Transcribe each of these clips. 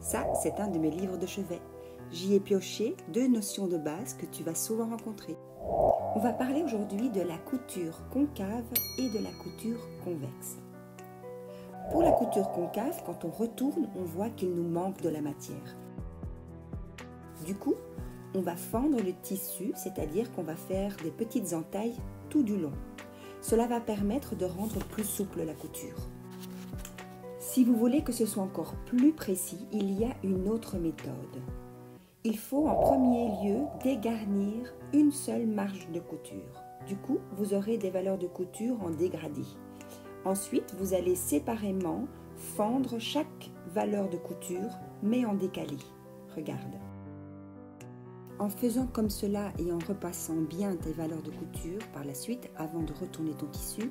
Ça, c'est un de mes livres de chevet. J'y ai pioché 2 notions de base que tu vas souvent rencontrer. On va parler aujourd'hui de la couture concave et de la couture convexe. Pour la couture concave, quand on retourne, on voit qu'il nous manque de la matière. Du coup, on va fendre le tissu, c'est-à-dire qu'on va faire des petites entailles tout du long. Cela va permettre de rendre plus souple la couture. Si vous voulez que ce soit encore plus précis, il y a une autre méthode. Il faut en premier lieu dégarnir une seule marge de couture. Du coup, vous aurez des valeurs de couture en dégradé. Ensuite, vous allez séparément fendre chaque valeur de couture, mais en décalé. Regarde. En faisant comme cela et en repassant bien tes valeurs de couture par la suite, avant de retourner ton tissu,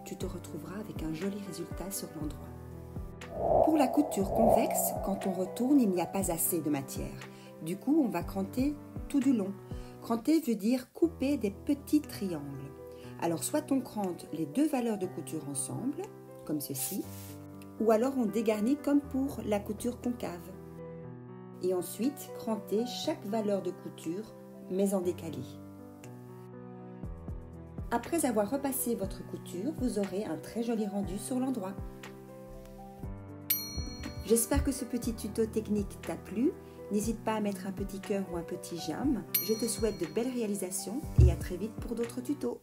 tu te retrouveras avec un joli résultat sur l'endroit. Pour la couture convexe, quand on retourne, il n'y a pas assez de matière. Du coup, on va cranter tout du long. Cranter veut dire couper des petits triangles. Alors, soit on crante les 2 valeurs de couture ensemble, comme ceci, ou alors on dégarnit comme pour la couture concave. Et ensuite, cranter chaque valeur de couture, mais en décalé. Après avoir repassé votre couture, vous aurez un très joli rendu sur l'endroit. J'espère que ce petit tuto technique t'a plu. N'hésite pas à mettre un petit cœur ou un petit j'aime. Je te souhaite de belles réalisations et à très vite pour d'autres tutos.